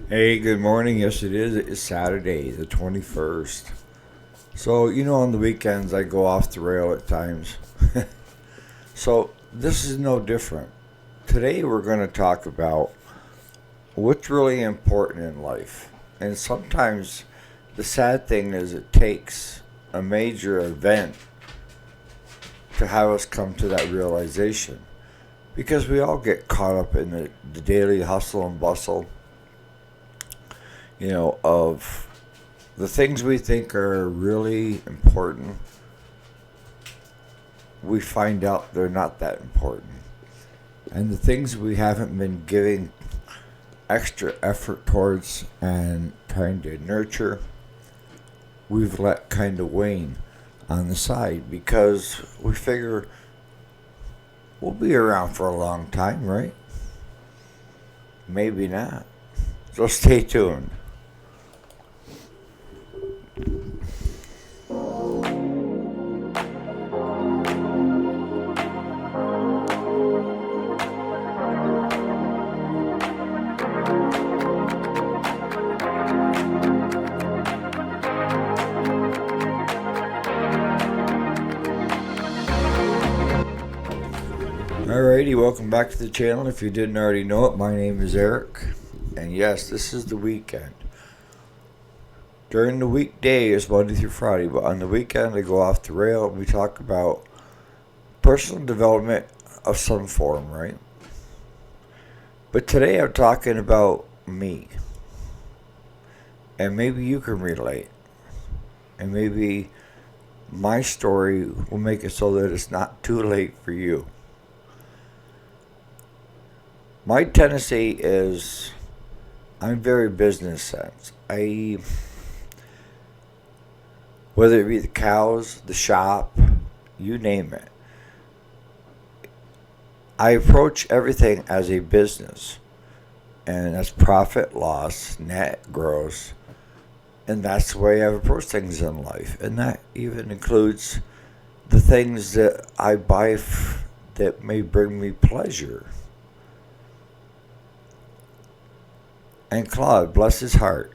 Hey, good morning. Yes, it is. It's Saturday, the 21st. So, on the weekends I go off the rail at times. So, this is no different. Today we're going to talk about what's really important in life. And sometimes the sad thing is it takes a major event to have us come to that realization. Because we all get caught up in the daily hustle and bustle, of the things we think are really important, we find out they're not that important. And the things we haven't been giving extra effort towards and trying to nurture, we've let kind of wane on the side because we figure we'll be around for a long time, right? Maybe not. So stay tuned. Alrighty, welcome back to the channel. If you didn't already know it, my name is Eric. And yes, this is the weekend. During the weekday is Monday through Friday, but on the weekend I go off the rail and we talk about personal development of some form, right? But today I'm talking about me. And maybe you can relate. And maybe my story will make it so that it's not too late for you. My tendency is I'm very business sense. Whether it be the cows, the shop, you name it, I approach everything as a business. And that's profit, loss, net, gross. And that's the way I've approached things in life. And that even includes the things that I buy that may bring me pleasure. And Claude, bless his heart,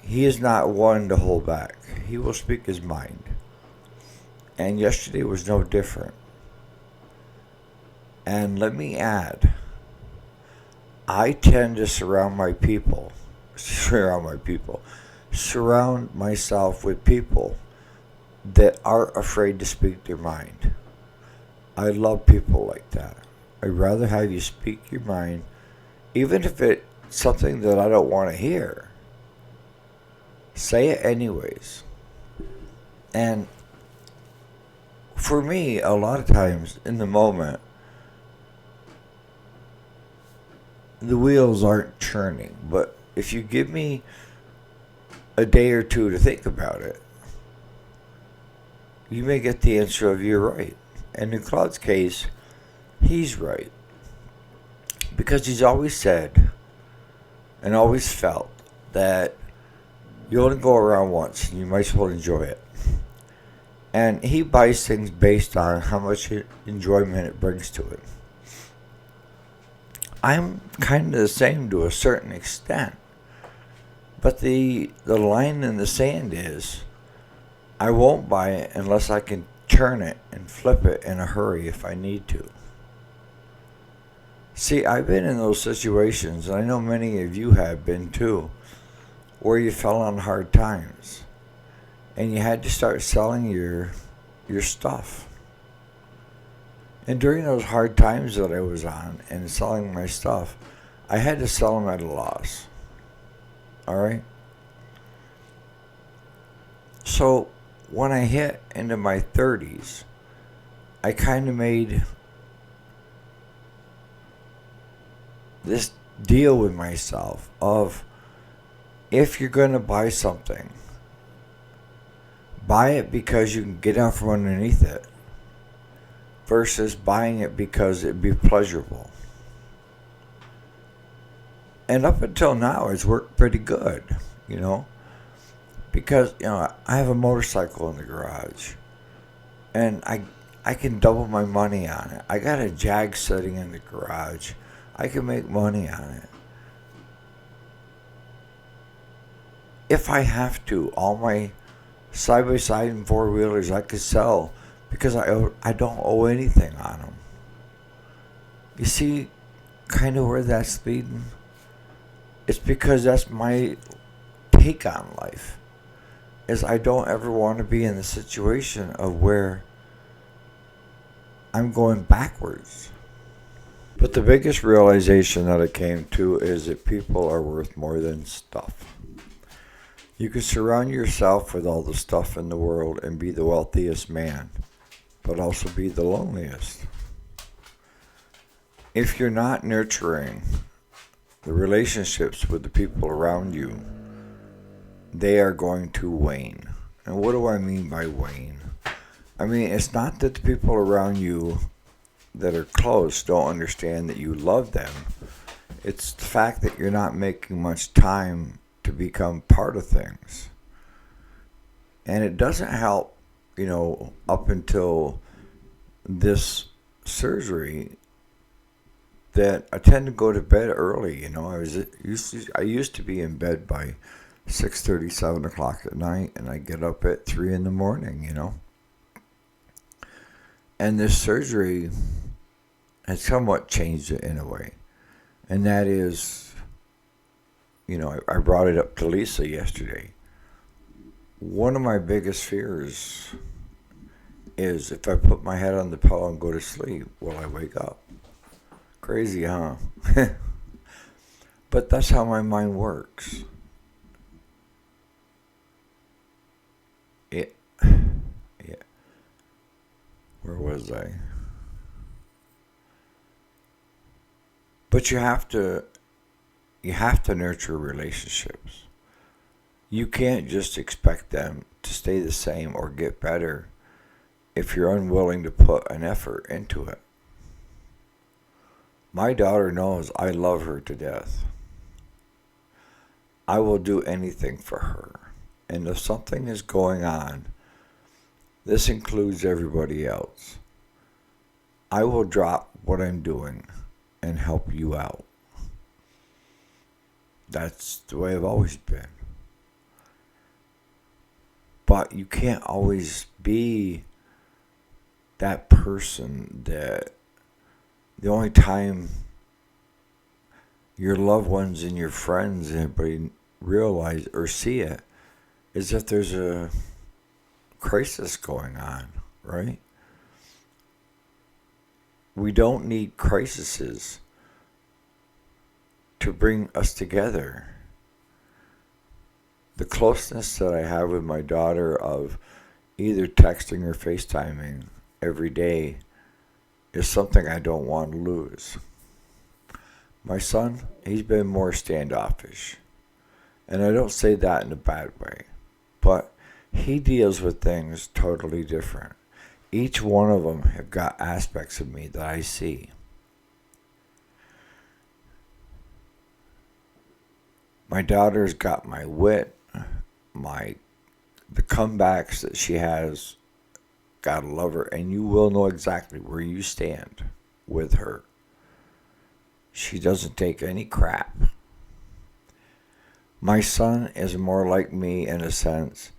he is not one to hold back. He will speak his mind. And yesterday was no different. And let me add, I tend to surround myself with people that aren't afraid to speak their mind. I love people like that. I'd rather have you speak your mind, even if it's something that I don't want to hear. Say it anyways. And for me, a lot of times in the moment, the wheels aren't churning. But if you give me a day or two to think about it, you may get the answer of you're right. And in Claude's case, he's right. Because he's always said and always felt that you only go around once and you might as well enjoy it. And he buys things based on how much enjoyment it brings to it. I'm kind of the same to a certain extent. But the line in the sand is I won't buy it unless I can turn it and flip it in a hurry if I need to. See, I've been in those situations, and I know many of you have been too, where you fell on hard times and you had to start selling your stuff. And during those hard times that I was on and selling my stuff, I had to sell them at a loss. Alright? So when I hit into my 30s, I kind of made this deal with myself of if you're going to buy something, buy it because you can get out from underneath it versus buying it because it'd be pleasurable. And up until now, it's worked pretty good, because, I have a motorcycle in the garage and I can double my money on it. I got a Jag sitting in the garage. I can make money on it. if I have to, all my side by side and four wheelers I could sell because I don't owe anything on them. You see, kind of where that's leading. It's because that's my take on life. Is I don't ever want to be in the situation of where I'm going backwards. But the biggest realization that I came to is that people are worth more than stuff. You can surround yourself with all the stuff in the world and be the wealthiest man, but also be the loneliest. If you're not nurturing the relationships with the people around you, they are going to wane. And what do I mean by wane? I mean, it's not that the people around you that are close don't understand that you love them. It's the fact that you're not making much time to become part of things. And it doesn't help, up until this surgery that I tend to go to bed early. I used to be in bed by 6:30, 7 o'clock at night, and I get up at 3 in the morning. And this surgery has somewhat changed it in a way. And that is, I brought it up to Lisa yesterday. One of my biggest fears is if I put my head on the pillow and go to sleep, will I wake up? Crazy, huh? But that's how my mind works. Yeah. Where was I? But you have to nurture relationships. You can't just expect them to stay the same or get better if you're unwilling to put an effort into it. My daughter knows I love her to death. I will do anything for her. And if something is going on, this includes everybody else, I will drop what I'm doing and help you out. That's the way I've always been. But you can't always be that person that the only time your loved ones and your friends and everybody realize or see it is if there's a crisis going on, right? We don't need crises to bring us together. The closeness that I have with my daughter of either texting or FaceTiming every day is something I don't want to lose. My son, he's been more standoffish. And I don't say that in a bad way. But he deals with things totally different. Each one of them have got aspects of me that I see. My daughter's got my wit, the comebacks that she has. Gotta love her, and you will know exactly where you stand with her. She doesn't take any crap. My son is more like me in a sense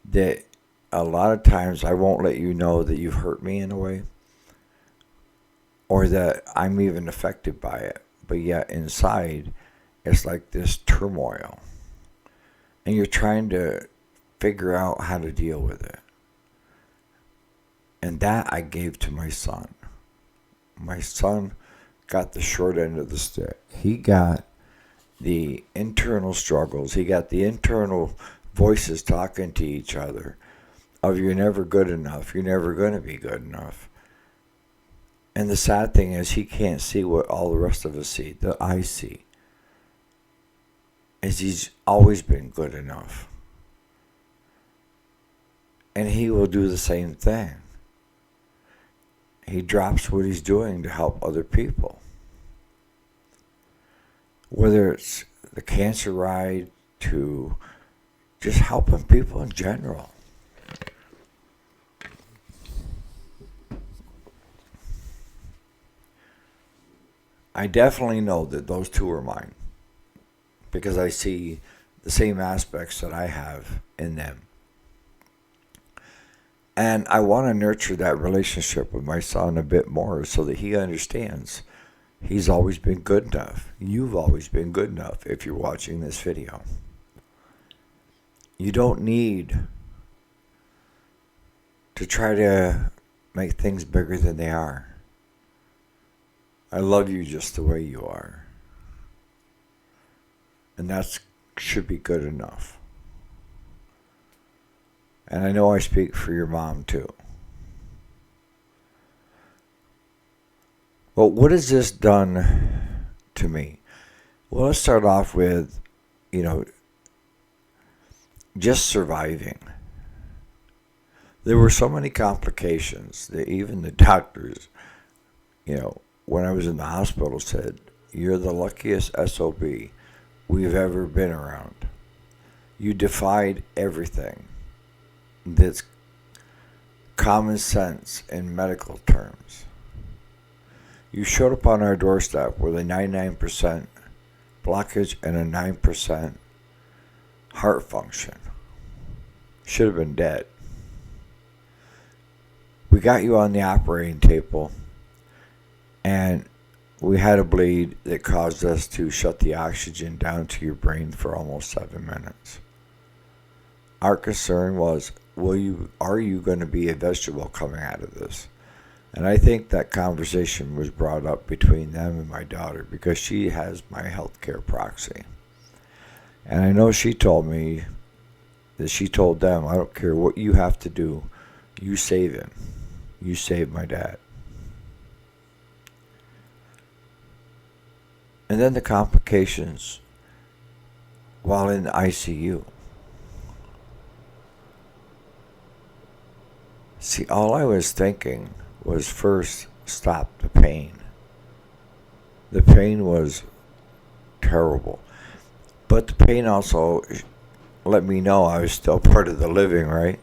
that a lot of times I won't let you know that you've hurt me in a way, or that I'm even affected by it. But yet inside, it's like this turmoil. And you're trying to figure out how to deal with it. And that I gave to my son. My son got the short end of the stick. He got the internal struggles. He got the internal voices talking to each other of you're never good enough. You're never going to be good enough. And the sad thing is he can't see what all the rest of us see, that I see. Is he's always been good enough. And he will do the same thing. He drops what he's doing to help other people. Whether it's the cancer ride to just helping people in general. I definitely know that those two are mine. Because I see the same aspects that I have in them. And I want to nurture that relationship with my son a bit more so that he understands he's always been good enough. You've always been good enough if you're watching this video. You don't need to try to make things bigger than they are. I love you just the way you are. And that should be good enough. And I know I speak for your mom too. Well, what has this done to me? Well, let's start off with, just surviving. There were so many complications that even the doctors, when I was in the hospital said, "You're the luckiest SOB we've ever been around. You defied everything that's common sense in medical terms. You showed up on our doorstep with a 99% blockage and a 9% heart function. Should have been dead. We got you on the operating table, and we had a bleed that caused us to shut the oxygen down to your brain for almost 7 minutes. Our concern was, are you going to be a vegetable coming out of this?" And I think that conversation was brought up between them and my daughter because she has my healthcare proxy. And I know she told me that she told them, "I don't care what you have to do, you save him. You save my dad." And then the complications while in the ICU. See, all I was thinking was first, stop the pain. The pain was terrible. But the pain also let me know I was still part of the living, right?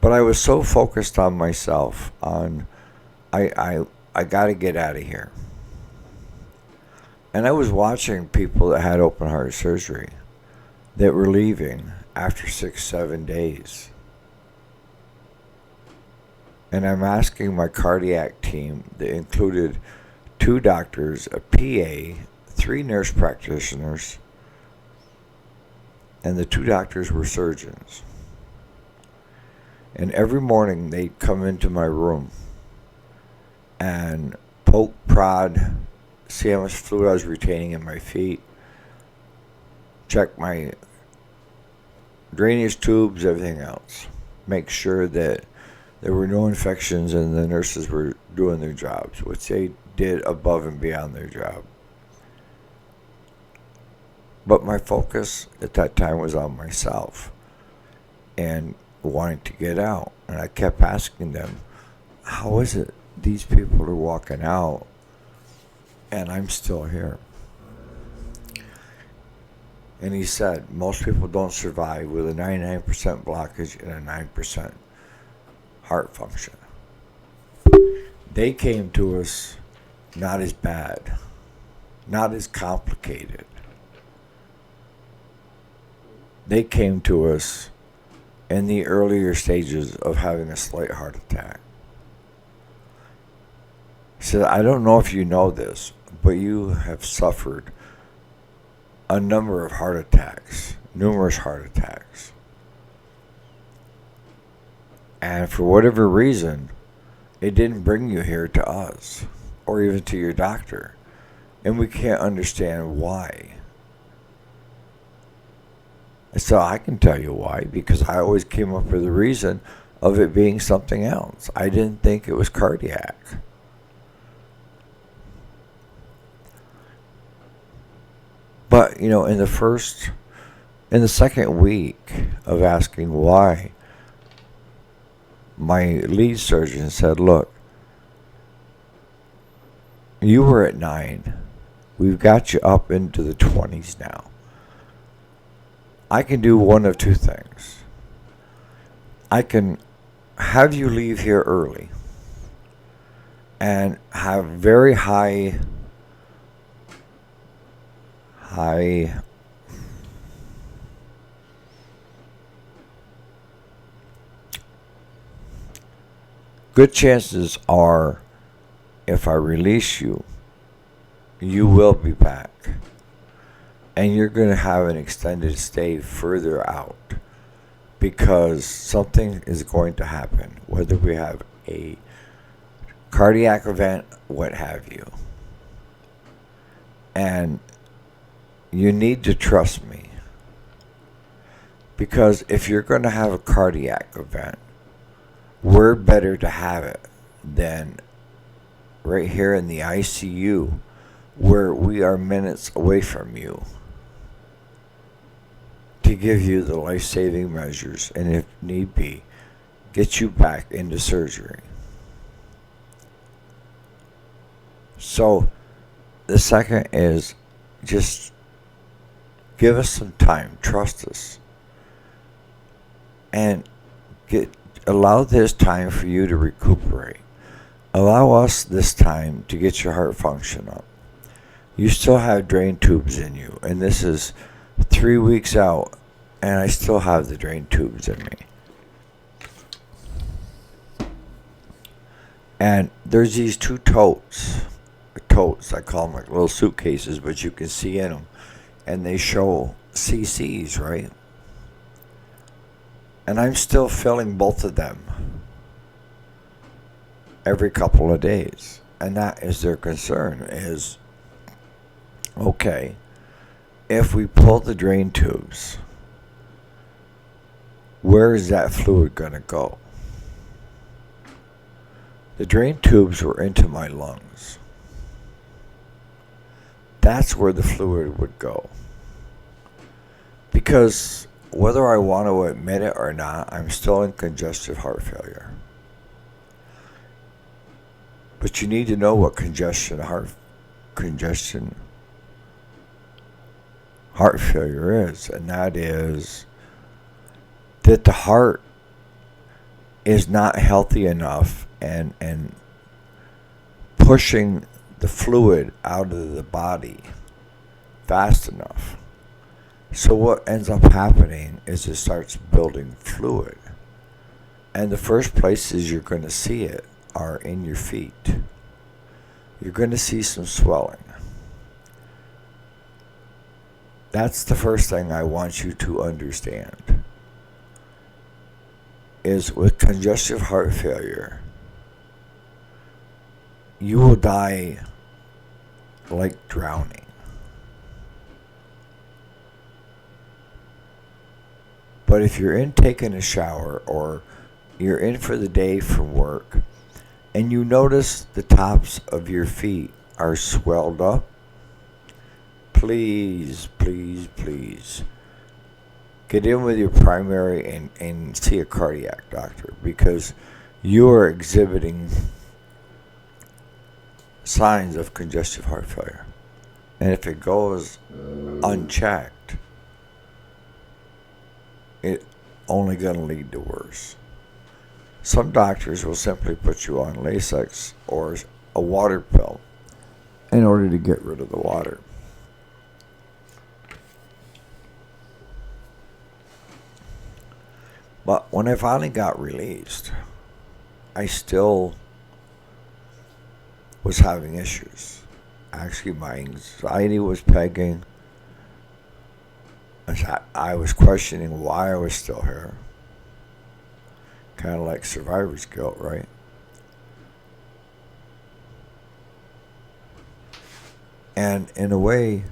But I was so focused on myself, on I got to get out of here. And I was watching people that had open heart surgery that were leaving after 6-7 days. And I'm asking my cardiac team that included 2 doctors, a PA, 3 nurse practitioners, and the 2 doctors were surgeons. And every morning they'd come into my room and poke, prod, see how much fluid I was retaining in my feet, check my drainage tubes, everything else. Make sure that there were no infections and the nurses were doing their jobs, which they did above and beyond their job. But my focus at that time was on myself and wanting to get out. And I kept asking them, how is it these people are walking out and I'm still here? And he said, most people don't survive with a 99% blockage and a 9% heart function. They came to us not as bad, not as complicated. They came to us in the earlier stages of having a slight heart attack. He said, I don't know if you know this, but you have suffered a number of heart attacks, numerous heart attacks. And for whatever reason, it didn't bring you here to us or even to your doctor. And we can't understand why. So I can tell you why, because I always came up with a reason of it being something else. I didn't think it was cardiac. But, in the second week of asking why, my lead surgeon said, look, you were at 9. We've got you up into the 20s now. I can do one of 2 things. I can have you leave here early and have very high I good chances are if I release you, you will be back. And you're going to have an extended stay further out because something is going to happen, whether we have a cardiac event, what have you. And you need to trust me because if you're going to have a cardiac event, we're better to have it than right here in the ICU where we are minutes away from you to give you the life-saving measures and if need be, get you back into surgery. So the second is just give us some time, trust us, and allow this time for you to recuperate. Allow us this time to get your heart function up. You still have drain tubes in you, and this is 3 weeks out, and I still have the drain tubes in me. And there's these two totes, I call them like little suitcases, but you can see in them, and they show cc's, right? And I'm still filling both of them every couple of days. And that is their concern is, okay, if we pull the drain tubes, where is that fluid going to go? The drain tubes were into my lungs. That's where the fluid would go. Because whether I want to admit it or not, I'm still in congestive heart failure. But you need to know what congestion heart failure is, and that is that the heart is not healthy enough and pushing the fluid out of the body fast enough. So what ends up happening is it starts building fluid. And the first places you're going to see it are in your feet. You're going to see some swelling. That's the first thing I want you to understand. Is with congestive heart failure, you will die like drowning. But if you're in taking a shower or you're in for the day from work and you notice the tops of your feet are swelled up, please, please, please get in with your primary and see a cardiac doctor because you are exhibiting signs of congestive heart failure. And if it goes unchecked, it's only going to lead to worse. Some doctors will simply put you on Lasix or a water pill in order to get rid of the water. But when I finally got released, I still was having issues. Actually, my anxiety was pegging. I was questioning why I was still here. Kind of like survivor's guilt, right? And in a way,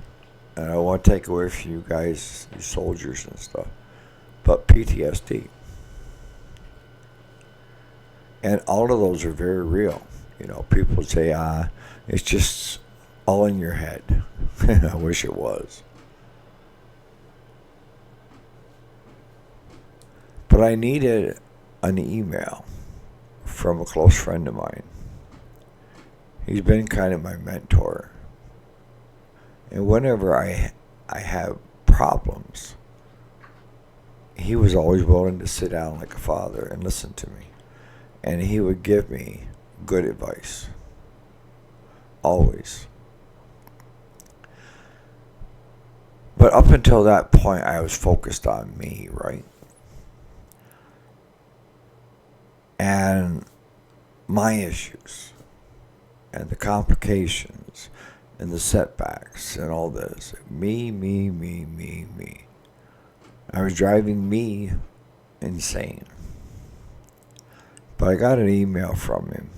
and I want to take away from you guys, you soldiers and stuff, but PTSD. And all of those are very real. You know, people say, it's just all in your head. I wish it was. But I needed an email from a close friend of mine. He's been kind of my mentor. And whenever I have problems, he was always willing to sit down like a father and listen to me. And he would give me good advice. Always. But up until that point, I was focused on me, right? And my issues and the complications and the setbacks and all this. Me, me, me, me, me. I was driving me insane. But I got an email from him,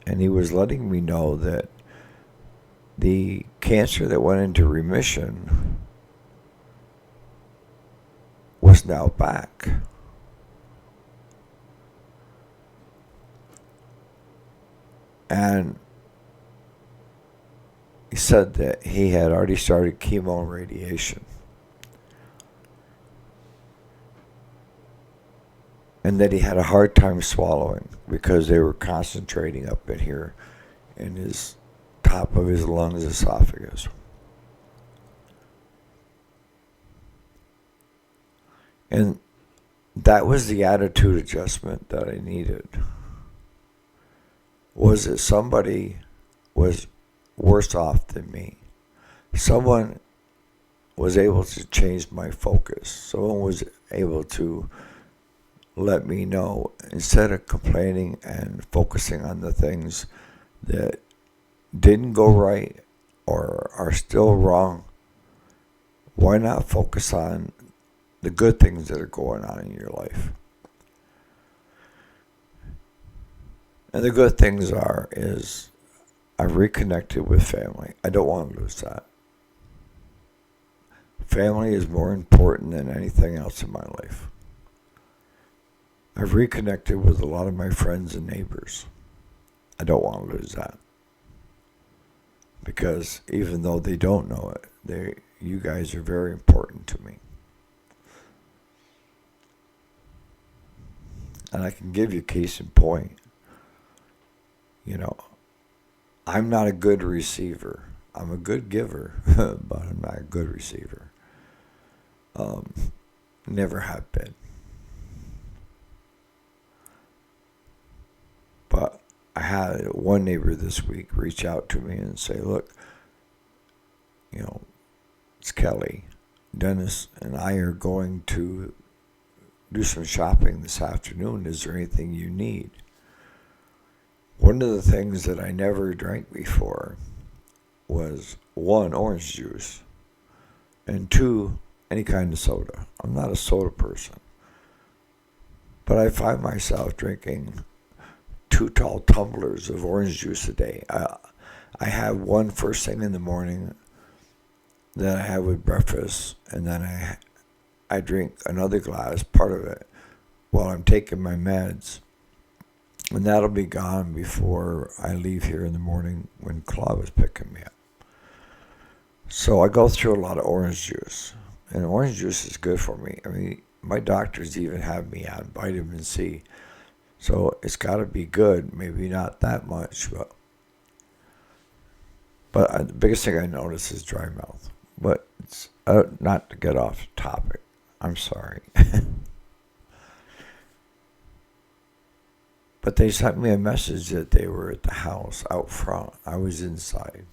and he was letting me know that the cancer that went into remission was now back. And he said that he had already started chemo and radiation. And that he had a hard time swallowing because they were concentrating up in here in his top of his lungs, esophagus. And that was the attitude adjustment that I needed. Was that somebody was worse off than me. Someone was able to change my focus. Someone was able to let me know, instead of complaining and focusing on the things that didn't go right or are still wrong, why not focus on the good things that are going on in your life? And the good things is I've reconnected with family. I don't want to lose that. Family is more important than anything else in my life. I've reconnected with a lot of my friends and neighbors. I don't want to lose that. Because even though they don't know it, you guys are very important to me. And I can give you case in point. You know, I'm not a good receiver. I'm a good giver, but I'm not a good receiver. Never have been. But I had one neighbor this week reach out to me and say, look, it's Kelly. Dennis and I are going to do some shopping this afternoon. Is there anything you need? One of the things that I never drank before was, 1, orange juice, and 2, any kind of soda. I'm not a soda person. But I find myself drinking 2 tall tumblers of orange juice a day. I have one first thing in the morning that I have with breakfast, and then I drink another glass, part of it, while I'm taking my meds. And that'll be gone before I leave here in the morning when Claude is picking me up. So I go through a lot of orange juice. And orange juice is good for me. I mean, my doctors even have me on vitamin C. So it's got to be good. Maybe not that much, but the biggest thing I notice is dry mouth. But it's not to get off topic. I'm sorry. But they sent me a message that they were at the house out front. I was inside.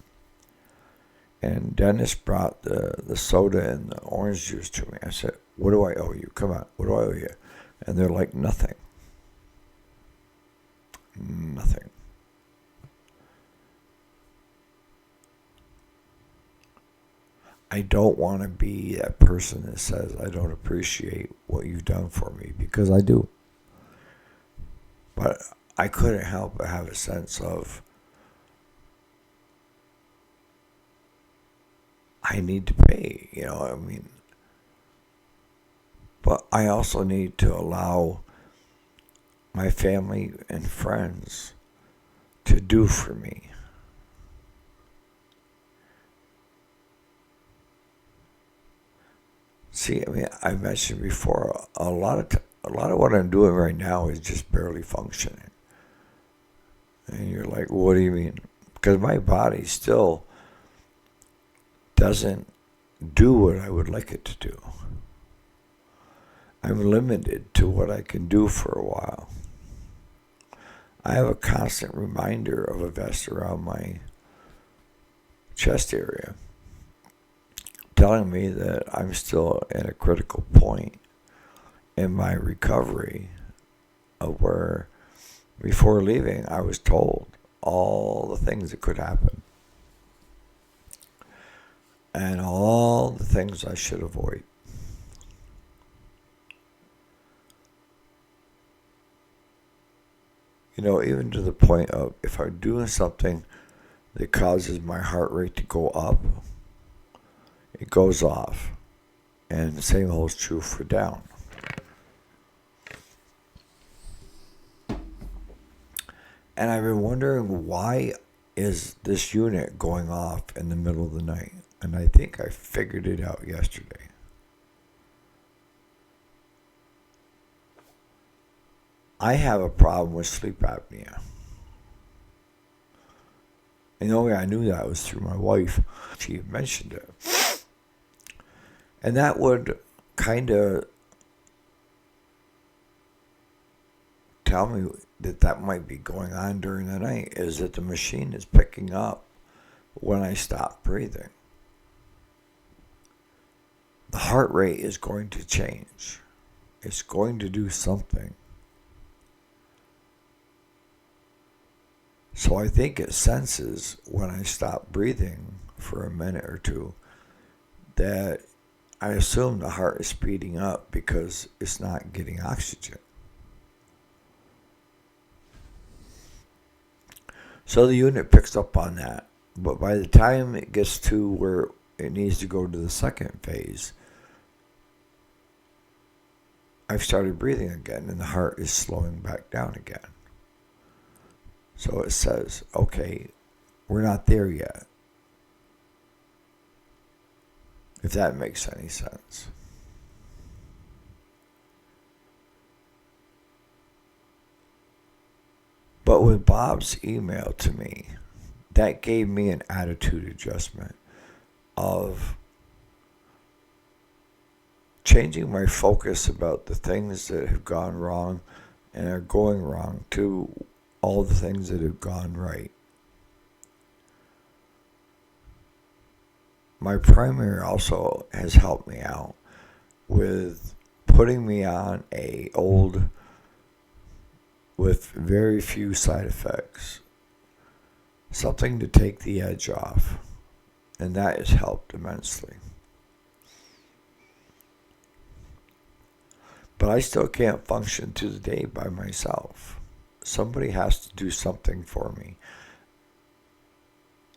And Dennis brought the soda and the orange juice to me. I said, what do I owe you? Come on, what do I owe you? And they're like, nothing. Nothing. I don't want to be that person that says I don't appreciate what you've done for me, because I do. But I couldn't help but have a sense of I need to pay, But I also need to allow my family and friends to do for me. See, I mentioned before, a lot of what I'm doing right now is just barely functioning. And you're like, what do you mean? Because my body still doesn't do what I would like it to do. I'm limited to what I can do for a while. I have a constant reminder of a vest around my chest area telling me that I'm still at a critical point in my recovery of where before leaving I was told all the things that could happen and all the things I should avoid. Even to the point of if I'm doing something that causes my heart rate to go up, it goes off. And the same holds true for down. And I've been wondering, why is this unit going off in the middle of the night? And I think I figured it out yesterday. I have a problem with sleep apnea. And the only way I knew that was through my wife. She mentioned it. And that would kind of tell me that might be going on during the night, is that the machine is picking up when I stop breathing. The heart rate is going to change. It's going to do something. So I think it senses when I stop breathing for a minute or two that I assume the heart is speeding up because it's not getting oxygen. So the unit picks up on that. But by the time it gets to where it needs to go to the second phase, I've started breathing again and the heart is slowing back down again. So it says, okay, we're not there yet. If that makes any sense. But with Bob's email to me, that gave me an attitude adjustment of changing my focus about the things that have gone wrong and are going wrong to all the things that have gone right. My primary also has helped me out with putting me on a old with very few side effects, something to take the edge off, and that has helped immensely. But I still can't function to the day by myself. Somebody has to do something for me.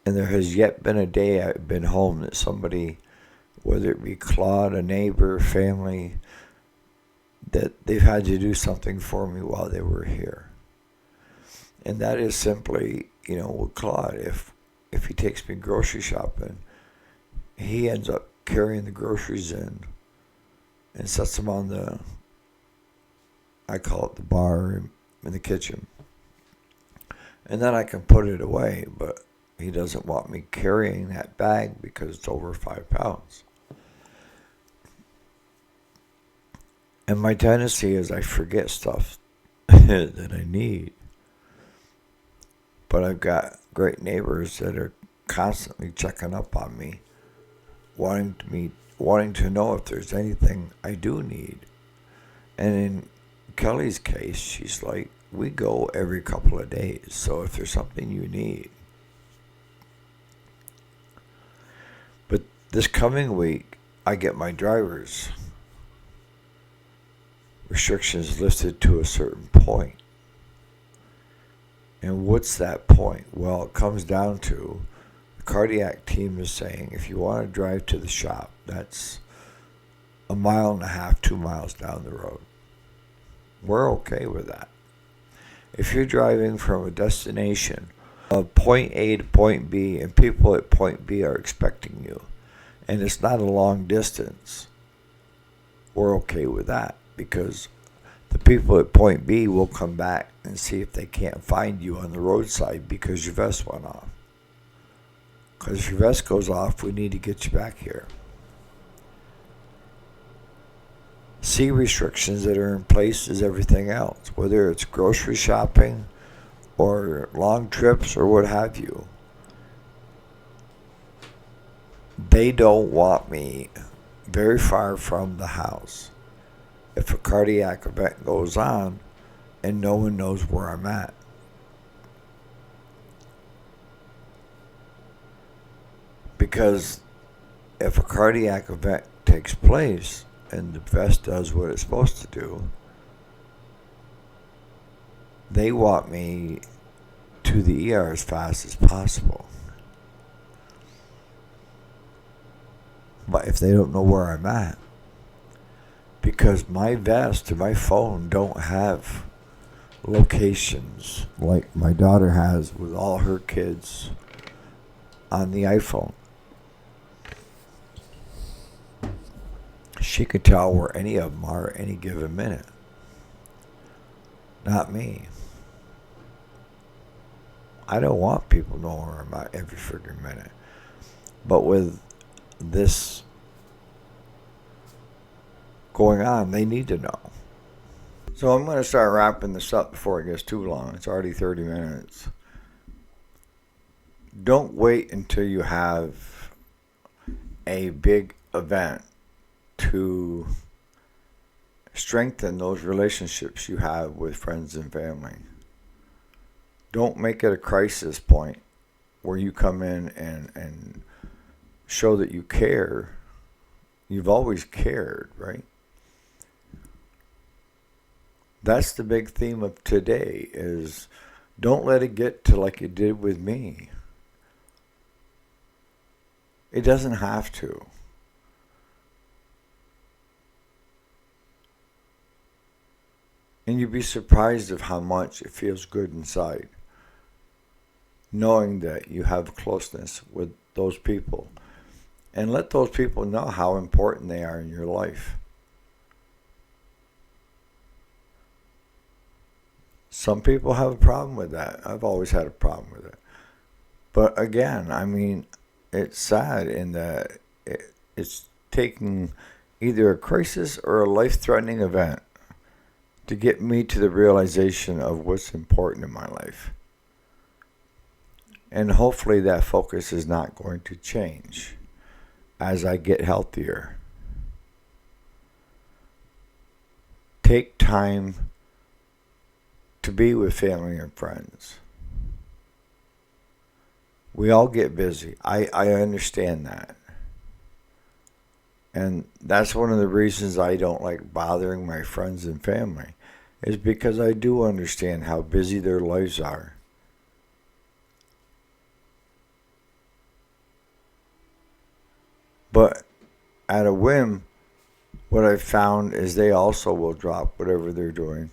And there has yet been a day I've been home that somebody, whether it be Claude, a neighbor, family, that they've had to do something for me while they were here. And that is simply, with Claude, if he takes me grocery shopping, he ends up carrying the groceries in and sets them on I call it the bar in the kitchen. And then I can put it away, but he doesn't want me carrying that bag because it's over 5 pounds. And my tendency is I forget stuff that I need. But I've got great neighbors that are constantly checking up on me, wanting to know if there's anything I do need. And in Kelly's case, she's like, we go every couple of days, so if there's something you need. But this coming week, I get my driver's restrictions lifted to a certain point. And what's that point? Well, it comes down to the cardiac team is saying if you want to drive to the shop, that's 1.5 miles, 2 miles down the road. We're okay with that. If you're driving from a destination of point A to point B and people at point B are expecting you, and it's not a long distance, we're okay with that because the people at point B will come back and see if they can't find you on the roadside because your vest went off. Because if your vest goes off, we need to get you back here. C restrictions that are in place is everything else, whether it's grocery shopping or long trips or what have you. They don't want me very far from the house if a cardiac event goes on and no one knows where I'm at. Because if a cardiac event takes place and the vest does what it's supposed to do, they want me to the ER as fast as possible. But if they don't know where I'm at, because my vest and my phone don't have locations like my daughter has with all her kids on the iPhone. She could tell where any of them are at any given minute. Not me. I don't want people knowing where I'm at every freaking minute. But with this going on, they need to know. So I'm going to start wrapping this up before it gets too long. It's already 30 minutes. Don't wait until you have a big event to strengthen those relationships you have with friends and family. Don't make it a crisis point where you come in and show that you care. You've always cared, right? That's the big theme of today is don't let it get to like it did with me. It doesn't have to. And you'd be surprised of how much it feels good inside, knowing that you have closeness with those people. And let those people know how important they are in your life. Some people have a problem with that. I've always had a problem with it. But again, I mean, it's sad in that it's taking either a crisis or a life-threatening event to get me to the realization of what's important in my life. And hopefully that focus is not going to change as I get healthier. Take time to be with family and friends. We all get busy. I understand that. And that's one of the reasons I don't like bothering my friends and family, is because I do understand how busy their lives are. But at a whim, what I've found is they also will drop whatever they're doing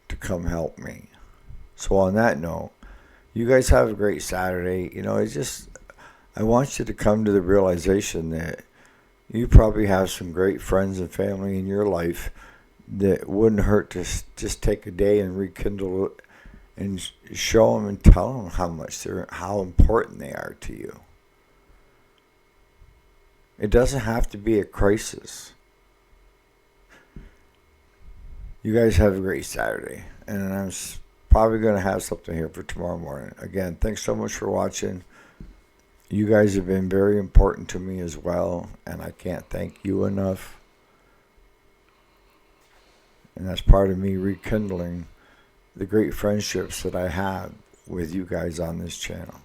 to come help me. So on that note, you guys have a great Saturday. You know, I want you to come to the realization that you probably have some great friends and family in your life that wouldn't hurt to just take a day and rekindle it and show them and tell them how important they are to you. It doesn't have to be a crisis. You guys have a great Saturday, and I'm probably going to have something here for tomorrow morning. Again, thanks so much for watching. You guys have been very important to me as well, and I can't thank you enough. And that's part of me rekindling the great friendships that I have with you guys on this channel.